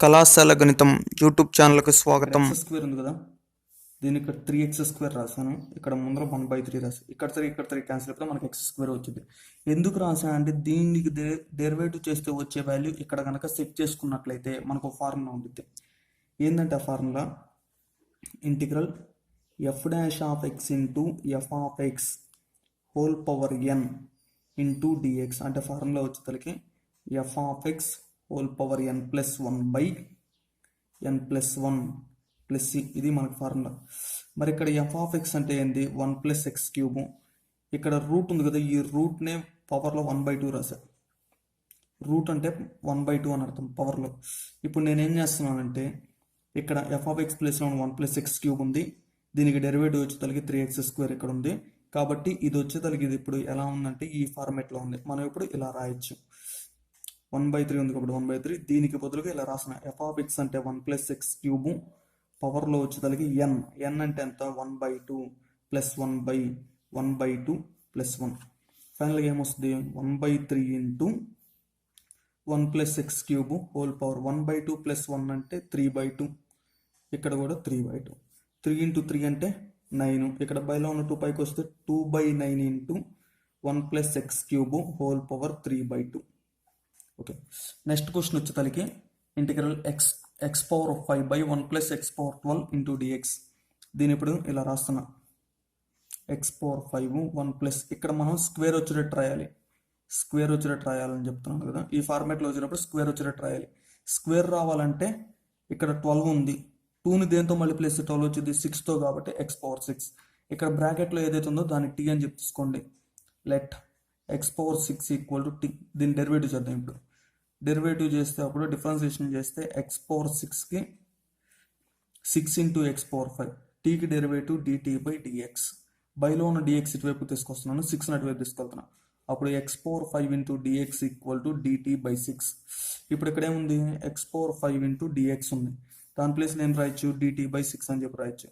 కళాశాల గణితం యూట్యూబ్ ఛానల్కి స్వాగతం. ఎక్స్ స్క్వేర్ ఉంది కదా, దీని ఇక్కడ 3x² రాశాను, ఇక్కడ ముందర 1/3 రాశాను, ఇక్కడ 3 క్యాన్సిల్ అయిపోతే మనకి x² వచ్చింది. ఎందుకు రాశాను అంటే దీనికి డెరివేటివ్ చేస్తే వచ్చే వాల్యూ ఇక్కడ కనుక సెట్ చేసుకున్నట్లయితే మనకు ఫార్ములా ఉంటుంది. ఏంటంటే ఆ formula integral f' into f(x) whole power n into dx అంటే ఫార్ములా వచ్చేసరికి f(x) whole power n plus 1/n plus 1 plus c, ఇది మనకు ఫార్ములా. మరి ఇక్కడ f(x) అంటే ఏంది? 1 + x³. ఇక్కడ రూట్ ఉంది కదా, ఈ రూట్నే పవర్లో 1/2 రాశా. రూట్ అంటే 1/2 అని అర్థం పవర్లో. ఇప్పుడు నేనేం చేస్తున్నానంటే ఇక్కడ f(x) ప్లస్లో 1 + x³ ఉంది, దీనికి డెరివేటివ్ వచ్చేసరికి 3x² ఇక్కడ ఉంది. కాబట్టి ఇది వచ్చేసరికి ఇది ఇప్పుడు ఎలా ఉందంటే ఈ ఫార్మేట్లో ఉంది. మనం ఇప్పుడు ఇలా రాయొచ్చు, 1/3 ఉంది కాబట్టి 1/3, దీనికి బదులుగా ఇలా రాసిన f(x) అంటే 1 + x³ పవర్లో వచ్చేసరికి n అంటే ఎంత? 1/2 ప్లస్ 1/2 ప్లస్ 1. ఫైనల్గా ఏమొస్తుంది? 1/3 into 1 + x³ whole power 1/2 plus 1 అంటే 3/2, ఇక్కడ కూడా 3/2. 3 ఇంటూ 3 అంటే 9, ఇక్కడ బైలో ఉన్న 2 పైకి వస్తే 2/9 into 1 + x³ whole power 3/2. Okay, next question వచ్చేసరికి integral x power 5/1 + x12 into dx. దీని ఇప్పుడు ఇలా రాస్తున్నా, x పవర్ 5 1 ప్లస్, ఇక్కడ మనం స్క్వేర్ వచ్చేటట్టు రాయాలి, స్క్వేర్ వచ్చేటట్టు రాయాలని చెప్తున్నాను కదా. ఈ ఫార్మాట్లో వచ్చినప్పుడు స్క్వేర్ వచ్చేటట్టు రాయాలి. స్క్వేర్ రావాలంటే ఇక్కడ 12 ఉంది, 2ని దేంతో మల్టిప్లై చేస్తే 12 వచ్చింది? 6తో, కాబట్టి x పవర్ 6. ఇక్కడ బ్రాకెట్లో ఏదైతే ఉందో దాన్ని t అని చెప్పి తీసుకోండి. Let x power 6 equal to t. దీన్ని డెరివేటివ్ చేద్దాం. ఇప్పుడు డెరివేటివ్ చేస్తే అప్పుడు డిఫరెన్సియేషన్ చేస్తే x పవర్ 6కి 6 ఇంటూ x పవర్ 5, టీకి డెరివేటివ్ dt/dx. బైలో ఉన్న dx ఇటువైపు తీసుకొస్తున్నాను, 6 అటువైపు తీసుకెళ్తున్నాను. అప్పుడు x power 5 into dx equal to dt/6. ఇప్పుడు ఇక్కడ ఏముంది? x పవర్ 5 ఇంటూ dx ఉంది, దాని ప్లేస్ నేను రాయొచ్చు dt/6 అని చెప్పి రాయొచ్చు.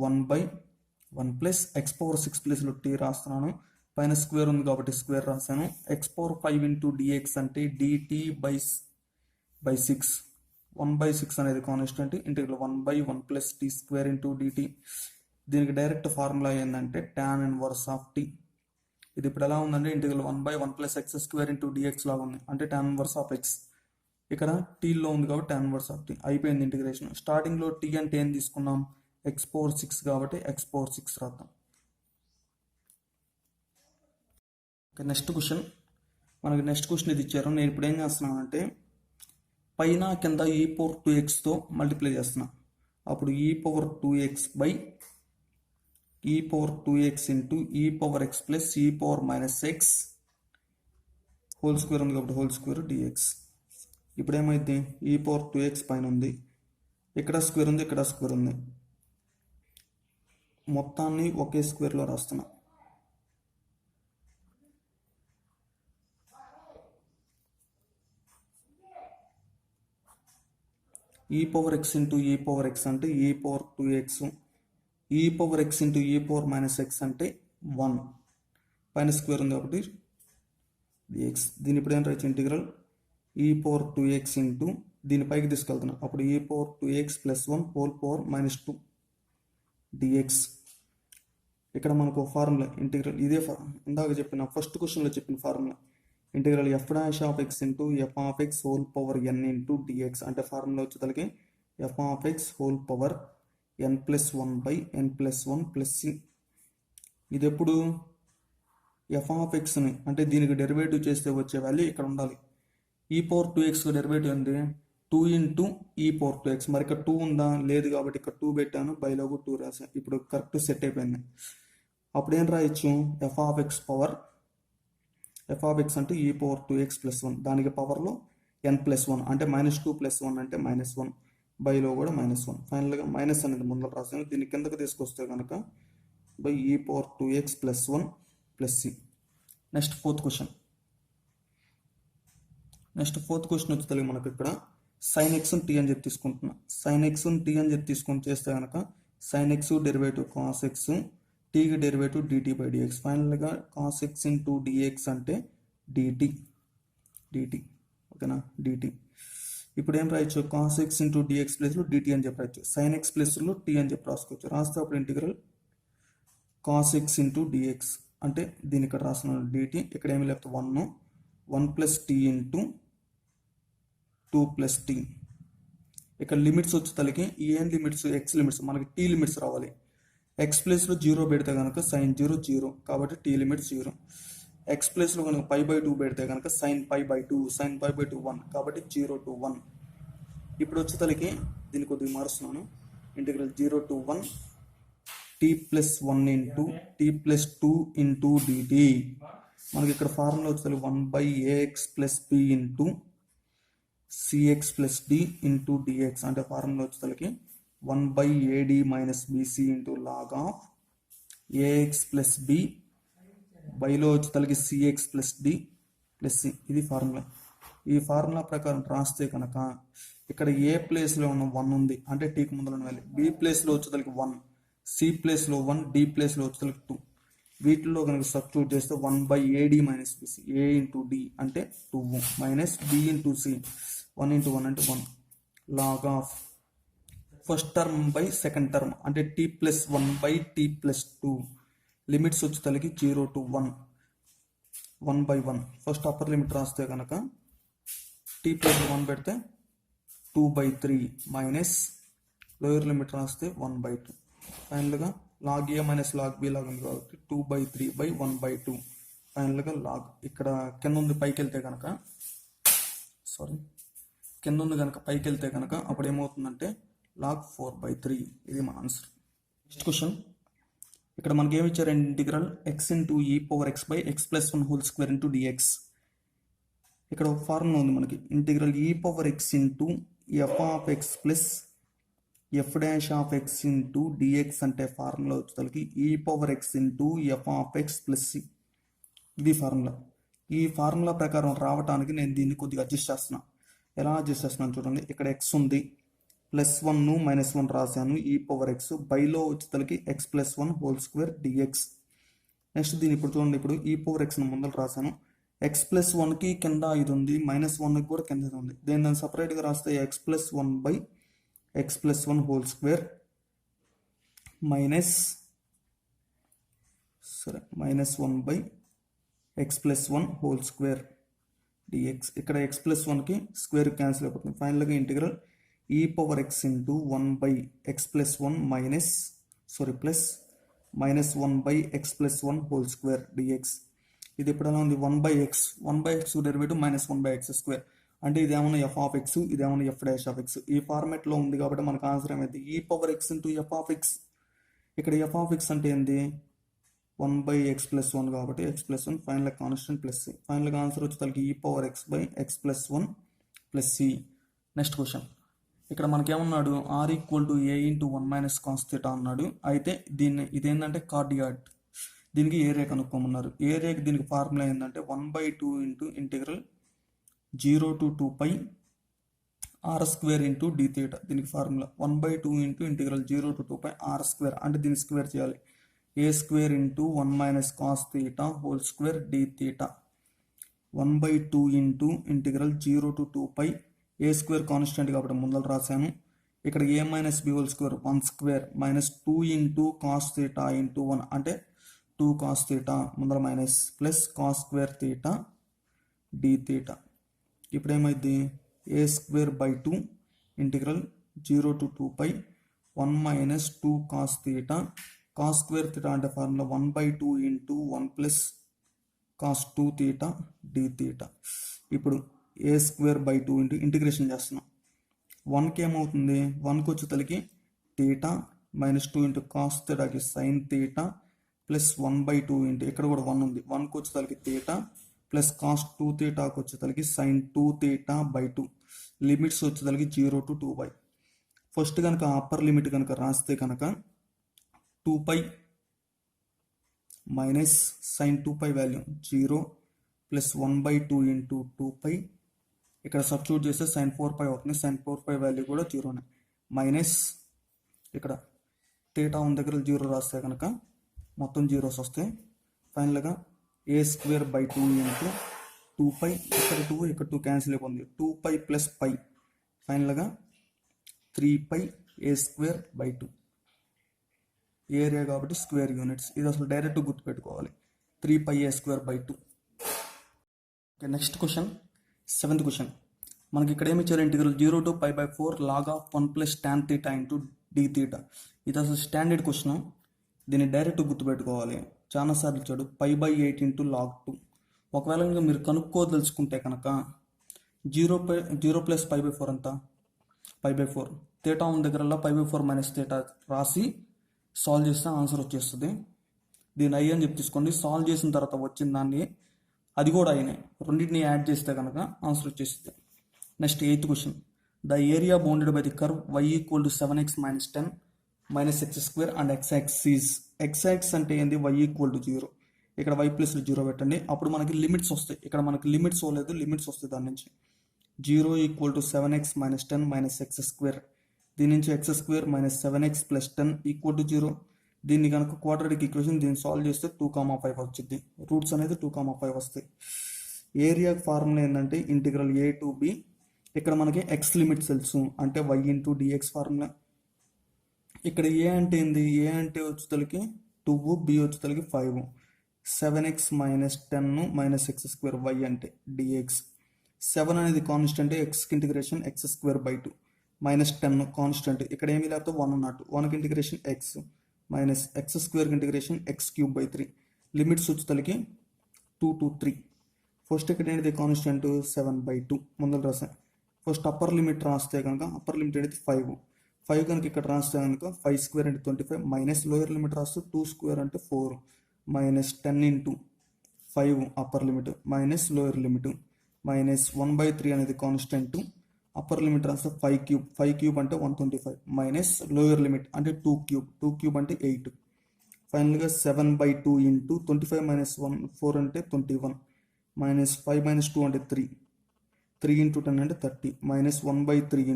1/1 ప్లస్ x పవర్ 6 ప్లేస్లో t రాస్తున్నాను, పైన స్క్వేర్ ఉంది కాబట్టి స్క్వేర్ రాశాను. x పవర్ 5 ఇంటూ dx అంటే dt/6. 1/6 అనేది constant, integral 1/1 plus t² into dt. దీనికి డైరెక్ట్ ఫార్ములా ఏంటంటే tan ఇన్వర్స్ ఆఫ్ t. ఇది ఇప్పుడు ఎలా ఉందంటే integral 1/1 plus x² into dx లాగా ఉంది, అంటే tan ఇన్వర్స్ ఆఫ్ x. ఇక్కడ టీలో ఉంది కాబట్టి tan ఇన్వర్స్ ఆఫ్ t. అయిపోయింది ఇంటిగ్రేషన్. స్టార్టింగ్లో t అంటే ఏం తీసుకున్నాం? x పవర్ 6 కాబట్టి x పవర్ 6 రాద్దాం. Okay, next question. మనకి నెక్స్ట్ క్వశ్చన్ ఇది ఇచ్చారు. నేను ఇప్పుడు ఏం చేస్తున్నానంటే పైన కింద e పవర్ 2xతో మల్టిప్లై చేస్తున్నా. అప్పుడు e power 2x by e power 2x into e power x plus e power -x whole square ఉంది కాబట్టి హోల్ స్క్వేర్ dx. ఇప్పుడు ఏమైంది? e పవర్ 2x పైన ఉంది, ఇక్కడ స్క్వేర్ ఉంది, ఇక్కడ స్క్వేర్ ఉంది, మొత్తాన్ని ఒకే స్క్వేర్లో రాస్తున్నా. e power x into e power x అంటే e power 2x, e power x into e power -x అంటే 1, పైన స్క్వేర్ ఉంది కాబట్టి dx. దీని ఇప్పుడు ఏం రాయొచ్చు? Integral e power 2x into, దీని పైకి తీసుకెళ్తున్నాం, అప్పుడు e power 2x plus 1 whole power -2 dx. ఇక్కడ మనకు ఫార్ములా ఇంటిగ్రల్ ఇదే ఇందాక చెప్పిన ఫస్ట్ క్వశ్చన్లో చెప్పిన formula, integral f' into f(x) whole power n into dx అంటే ఫార్ములా వచ్చేసరికి f(x) whole power n plus 1/n plus 1 plus c. ఇది ఎప్పుడు f(x)ని అంటే దీనికి డెరివేటివ్ చేస్తే వచ్చే వాల్యూ ఇక్కడ ఉండాలి. e పవర్ 2x డెరివేటివ్ ఉంది 2 ఇంటూ e పవర్ 2x. మరి ఇక్కడ 2 ఉందా? లేదు, కాబట్టి ఇక్కడ 2 పెట్టాను, బైలోగు 2 రాశాను. ఇప్పుడు కరెక్ట్ సెట్ అయిపోయింది. అప్పుడు ఏం రాయొచ్చు? f(x) అంటే e పవర్ 2x ప్లస్ 1, దానికి పవర్లో n ప్లస్ 1 అంటే -2 ప్లస్ 1 అంటే -1, బైలో కూడా -1. ఫైనల్గా మైనస్ అనేది ముందర రాశాను, దీన్ని కిందకి తీసుకొస్తే కనుక by e power 2x plus 1 plus c. Next fourth question వచ్చి మనకు ఇక్కడ sin x t అని చెప్పి తీసుకుంటున్నా. sin x t అని చెప్పి తీసుకొని చేస్తే కనుక sin x derivative cos x, టీకి డెరివేటివ్ dt/dx. ఫైనల్గా cos x ఇంటూ dx అంటే dt. ఓకేనా? dt. ఇప్పుడు ఏం రాయొచ్చు, కాస్ ఎక్స్ ఇంటూ డిఎక్స్ ప్లేస్లో డిటి అని చెప్పి రాయొచ్చు, సైన్ ఎక్స్ ప్లేస్లో టీ అని చెప్పి రాసుకోవచ్చు. రాస్తే అప్పుడు integral cos x into dx అంటే దీని ఇక్కడ రాస్తున్నాను డిటి, ఇక్కడ ఏమి లేకపోతే 1 plus t into 2 plus t. ఇక్కడ లిమిట్స్ వచ్చి తలకి ఏం లిమిట్స్, ఎక్స్ లిమిట్స్, మనకి టీ లిమిట్స్ రావాలి. ఎక్స్ ప్లేస్లో 0 పెడితే కనుక సైన్ 0 కాబట్టి టీ లిమిట్ 0. ఎక్స్ ప్లేస్లో కనుక π/2 పెడితే కనుక సైన్ π/2, సైన్ π/2 1 కాబట్టి 0 to 1. ఇప్పుడు వచ్చే తలకి దీన్ని కొద్దిగా మారుస్తున్నాను, integral 0 to 1 t plus 1 into t plus 2 into dt. మనకి ఇక్కడ ఫార్ములా వచ్చే తలకి 1/ax plus b into cx plus d into dx అంటే ఫార్ములా వచ్చే తలకి 1/ad minus bc into log of ax plus b బైలో వచ్చే తలకి cx plus d plus C. ఇది ఫార్ములా. ఈ ఫార్ములా ప్రకారం రాస్తే కనుక ఇక్కడ ఏ ప్లేస్లో ఉన్న 1 ఉంది అంటే టీకి ముందర వెళ్ళి, బి ప్లేస్లో వచ్చే తలకి 1, సి ప్లేస్లో 1, డి ప్లేస్లో వచ్చే తలకి 2. వీటిల్లో కనుక సబ్స్టిట్యూట్ చేస్తే 1/ad minus bc, a into d అంటే 2 minus b into c 1 into 1 అంటే 1 log of first term by second term అంటే t plus 1/t plus 2. Limits వచ్చి తలకి 0 to 1, 1/1. ఫస్ట్ అప్పర్ లిమిట్ రాస్తే కనుక టీ ప్లస్ 1 పెడితే 2/3 మైనస్ లోయర్ లిమిట్ రాస్తే 1/2. ఫైనల్గా లాగ్ ఏ మైనస్ లాగ్ బి లాగా ఉంది కాబట్టి 2/3/1/2. ఫైనల్గా లాగ్ ఇక్కడ కింద ఉంది పైకి వెళ్తే కనుక కింద ఉంది కనుక పైకి వెళ్తే కనుక అప్పుడు ఏమవుతుందంటే లాగ్ 4/3. ఇది మన ఆన్సర్. నెక్స్ట్ క్వశ్చన్, ఇక్కడ మనకి ఏమి ఇచ్చారు, integral x into e power x by x plus 1 whole square into dx. ఇక్కడ ఒక ఫార్ములా ఉంది మనకి, integral e power x into f of x plus f dash of x into dx అంటే formula వచ్చేసరికి e power x into f of x plus C. ఇది formula. ఈ formula ప్రకారం రావడానికి నేను దీన్ని కొద్దిగా అడ్జస్ట్ చేస్తున్నా. ఎలా అడ్జస్ట్ చేస్తున్నాను చూడండి, ఇక్కడ ఎక్స్ ఉంది, +1 -1 రాశాను, ఈ పవర్ ఎక్స్ బైలో వచ్చేసరికి x plus 1 whole square dx. Next దీన్ని ఇప్పుడు చూడండి, ఇప్పుడు ఈ పవర్ ఎక్స్ని ముందర రాశాను, ఎక్స్ ప్లస్ 1కి కింద ఇది ఉంది, -1కి కూడా కింద ఇది ఉంది. దాన్ని సపరేట్గా రాస్తే x plus 1 by x plus 1 whole square -1 by x plus 1 whole square dx. ఇక్కడ ఎక్స్ ప్లస్ 1కి స్క్వేర్ క్యాన్సిల్ అయిపోతుంది. ఫైనల్గా integral e power x into 1 by x plus 1 plus -1 by x plus 1 whole square dx. ఇది ఎప్పుడైనా ఉంది 1/x derivative -1 by X square అంటే ఇదేమన్నా f of x, ఇదేమన్నా ఎఫ్ డాష్ ఆఫ్ ఎక్స్. ఈ ఫార్మాట్లో ఉంది కాబట్టి మనకు ఆన్సర్ ఏమైంది, ఈ power x into f of x. ఇక్కడ ఎఫ్ ఆఫ్ ఎక్స్ అంటే ఏంది, 1/x ప్లస్ 1 కాబట్టి x plus 1 final constant plus c. ఫైనల్గా ఆన్సర్ వచ్చి తలకి ఈ power x by x plus 1 plus c. Next question, ఇక్కడ మనకేమన్నాడు, r = a × 1 - cos θ అన్నాడు. అయితే ఇదేంటంటే కార్డియాడ్, దీనికి ఏరియా కనుక్కోమన్నారు. ఏరియాకి దీనికి ఫార్ములా ఏంటంటే 1/2 into integral 0 to 2π r² into dθ. దీనికి formula 1/2 into integral 0 to 2π r² అంటే దీన్ని స్క్వేర్ చేయాలి, a² into 1 - cos θ whole square dθ. 1/2 into integral 0 to 2π a² constant కాబట్టి ముందర రాశాను. ఇక్కడ a minus b whole square 1² -2 into cos θ into 1 అంటే 2 cos θ ముందర మైనస్ ప్లస్ cos² θ dθ. ఇప్పుడు ఏమైంది, a²/2 integral 0 to 2π 1 - 2 cos θ cos² θ అంటే formula 1/2 into 1 plus cos 2θ dθ. ఇప్పుడు a²/2 ఇంటూ ఇంటిగ్రేషన్ చేస్తున్నాం. 1కి ఏమవుతుంది, 1కి వచ్చే తలకి θ -2 ఇంటూ కాస్ థీటాకి సైన్ θ ప్లస్ 1/2 ఇంటూ ఇక్కడ కూడా 1 ఉంది, 1కి వచ్చే తలకి θ ప్లస్ కాస్ 2θకి వచ్చే తలకి సైన్ 2θ/2. లిమిట్స్ వచ్చే తలకి 0 to 2π. ఫస్ట్ కనుక అప్పర్ లిమిట్ కనుక రాస్తే కనుక 2π minus sine 2π value 0 plus 1/2 into 2π. ఇక్కడ సబ్స్టిట్యూట్ చేస్తే సైన్ 4π అవుతుంది, సైన్ 4π వాల్యూ కూడా 0నే. మైనస్ ఇక్కడ θ ఉన్న దగ్గర 0 రాస్తే కనుక మొత్తం జీరోస్ వస్తాయి. ఫైనల్గా a²/2 ఇంటూ 2π, ఇక్కడ 2 ఇక్కడ 2 క్యాన్సిల్ అయిపోతుంది, 2π ప్లస్ π ఫైనల్గా 3πa²/2 ఏరియా కాబట్టి స్క్వేర్ యూనిట్స్. ఇది అసలు డైరెక్ట్ గుర్తుపెట్టుకోవాలి, 3πa²/2. Okay, next question, 7th question. మనకి ఇక్కడ ఏమి ఇచ్చారు, integral 0 to π/4 log of 1 + tan θ into dθ. ఇది అసలు స్టాండర్డ్ క్వశ్చన్, దీన్ని డైరెక్ట్ గుర్తుపెట్టుకోవాలి. చాలాసార్లు ఇచ్చాడు, π/8 into log 2. ఒకవేళ ఇంకా మీరు కనుక్కోదలుచుకుంటే కనుక 0 + π/4 ఎంత, π/4. θ ఉన్న దగ్గరలో π/4 - θ రాసి సాల్వ్ చేస్తే ఆన్సర్ వచ్చేస్తుంది. దీన్ని ఐ అని చెప్పి తీసుకోండి. సాల్వ్ చేసిన తర్వాత వచ్చిన దాన్ని అది కూడా అయినాయి, రెండింటిని యాడ్ చేస్తే కనుక ఆన్సర్ వచ్చేస్తుంది. Next 8th question. The area bounded by the curve y = 7x - 10 - x² and x-axis. x-axis అంటే ఏంది, y = 0. ఇక్కడ y + 0 పెట్టండి, అప్పుడు మనకి లిమిట్స్ వస్తాయి. ఇక్కడ మనకి లిమిట్స్ లేదు, లిమిట్స్ వస్తాయి దాని నుంచి. 0 = 7x - 10 - x². దీని నుంచి x² - 7x + 10 = 0. దీన్ని కనుక క్వాడ్రాటిక్ ఈక్వేషన్ దీన్ని సాల్వ్ చేస్తే 2,5 వచ్చింది. రూట్స్ అనేది 2,5 వస్తాయి. ఏరియా ఫార్ములా ఏంటంటే ఇంటిగ్రల్ a to b. ఇక్కడ మనకి x లిమిట్స్ తెలుసు, అంటే y × dx ఫార్ములా. ఇక్కడ a అంటే ఏంది, a అంటే వచ్చేతలకి 2, b వచ్చేతలకి 5. 7x - 10 - x² y అంటే dx. 7 అనేది కాన్స్టెంట్, xకి ఇంటిగ్రేషన్ x²/2. -10 కాన్స్టెంట్, ఇక్కడ ఏమీ లేకపోతే 1 ఉన్నట్టు. 1కి ఇంటిగ్రేషన్ x x²కి ఇంటిగ్రేషన్ x³/3. లిమిట్స్ వచ్చేతలకి 2 to 3. ఫస్ట్ ఇక్కడ అనేది కాన్స్టెంట్ 7/2 ముందర రాసాను. ఫస్ట్ అప్పర్ లిమిట్ రాస్తే కనుక అప్పర్ లిమిట్ అనేది 5 కనుక ఇక్కడ రాస్తే కనుక 5² అంటే 25 మైనస్ లోయర్ లిమిట్ రాస్తే 2² అంటే 4 -10 × 5 upper limit minus lower limit -1/3 అనేది కాన్స్టెంట్. అప్పర్ లిమిట్ రాస్తే 5³ అంటే 125 మైనస్ లోయర్ లిమిట్ అంటే 2³ అంటే 8. ఫైనల్గా 7/2 × 25 - 4 అంటే 21 -5 - 2 అంటే 3 × 10 అంటే 30 -1/3 ×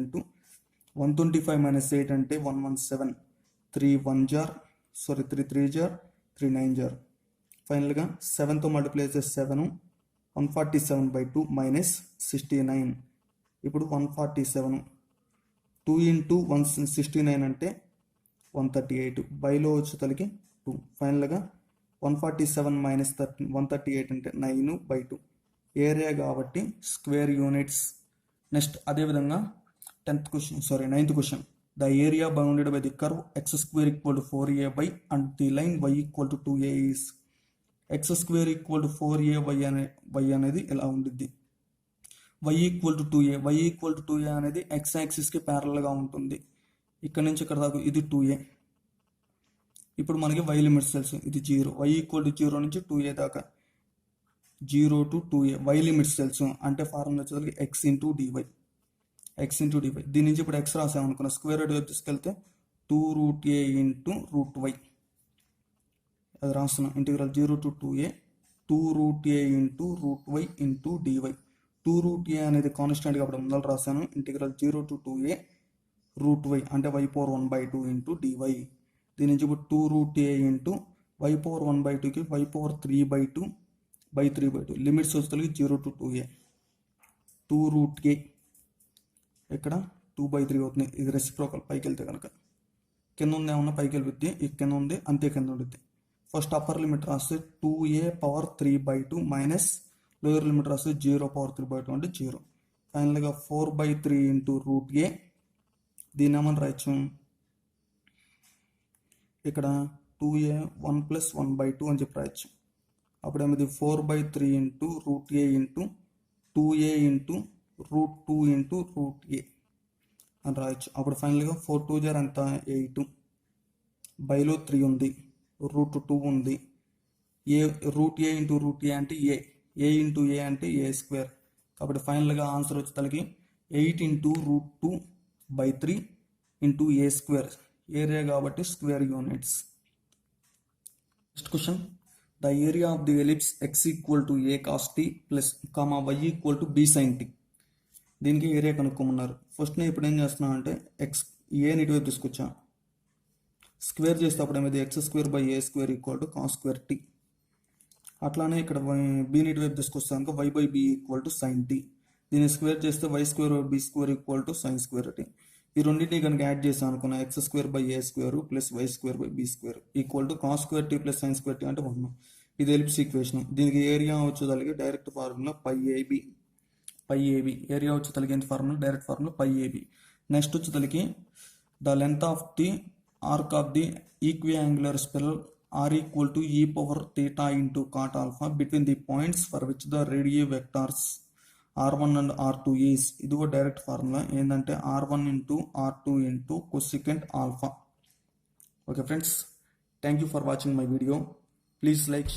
125 - 8 అంటే 117. 3 3 jar 3 9 jar. ఫైనల్గా 7తో మల్టిప్లై చేస్తే 7 147/2 -69. ఇప్పుడు 147 2 × 169 అంటే 138. బైలో వచ్చేతలకి 2. ఫైనల్గా 147 - 138 అంటే 9/2 ఏరియా కాబట్టి స్క్వేర్ యూనిట్స్. నెక్స్ట్ అదేవిధంగా 9th question. The area bounded by the curve x² = 4a/, and the line y = 2a is. x² = 4a/y అనేది ఎలా ఉండిద్ది, y = 2a అనేది x యాక్సిస్కి ప్యారల్గా ఉంటుంది. ఇక్కడ నుంచి ఇక్కడ దాకా ఇది 2a. ఇప్పుడు మనకి y లిమిట్స్ తెలుసు, ఇది 0. y = 0 నుంచి 2a దాకా, 0 to 2a. y లిమిట్స్ తెలుసు, అంటే ఫార్ములా వచ్చేసరికి x × dy. దీని నుంచి ఇప్పుడు x రాసామనుకున్న స్క్వేర్ రూట్ వైపు తీసుకెళ్తే 2√a × √y. అది రాస్తున్నాం, integral 0 to 2a 2√a × √y × dy. 2√a అనేది కాన్స్టెంట్ కాబట్టి ముందర రాశాను. ఇంటిగ్రల్ 0 to 2a √y అంటే y⁴1/2 × dy. దీని నుంచి ఇప్పుడు 2√a × y⁴1/2కి y⁴3/2 లిమిట్స్ వచ్చేసరికి 0 to 2a. 2√a ఇక్కడ 2/3 అవుతుంది. ఇది రెసిప్రోకల్, పైకి వెళ్తే కనుక కింద ఉంది ఏమన్నా పైకి వెళ్ళిద్ది, ఈ కింద ఉంది అంతే కింద ఉండిద్ది. ఫస్ట్ అప్పర్ లిమిట్ రాస్తే 2a⁴3/2 మైనస్ లోయర్ లిమిట్ రాస్తే 0⁴3/2 అంటే 0. ఫైనల్గా 4/3 × √a. దీని ఏమని రాయొచ్చు, ఇక్కడ 2a 1 + 1/2 అని చెప్పి రాయొచ్చు. అప్పుడు ఏమైంది 4/3 × √a × 2a × √2 × √a అని రాయొచ్చు. అప్పుడు ఫైనల్గా 4 2 jar అంత 8. బైలో 3 ఉంది, √2 ఉంది. √a × √a అంటే a × a అంటే a². కాబట్టి ఫైనల్గా ఆన్సర్ వచ్చేసరికి 8 × √2/3 × a². ఏరియా కాబట్టి square units. Next question. The area of the ellipse x = a cos t plus y = b sin t. దీనికి ఏరియా కనుక్కోమన్నారు. ఫస్ట్ నేను ఇప్పుడు ఏం చేస్తున్నా అంటే ఏ ఇటువైపు తీసుకొచ్చా, స్క్వేర్ చేస్తే అప్పుడు ఏమైంది x²/a² = cos² t. అట్లానే ఇక్కడ బీని ఇటువైపు తీసుకొస్తాను y/b = sin t. దీన్ని స్క్వేర్ చేస్తే y square b square equal to sine square t. ఈ రెండింటిని కనుక యాడ్ చేసాం అనుకున్నా x square by a square plus y square by b square equal to cos square t plus sine square t అంటే 1. ఇది ellipse equation. దీనికి area వచ్చేదానికి direct formula pi ab area వచ్చేదానికి ఏంటి formula direct formula pi ab. Next వచ్చేదానికి the length of the arc of the equiangular spiral r equal to e power theta into cot alpha between the points for which the radii vectors r1 and r2 is. ఇది కూడా direct formula ఏంటంటే r1 into r2 into cosecant alpha. Okay friends, thank you for watching my video. Please like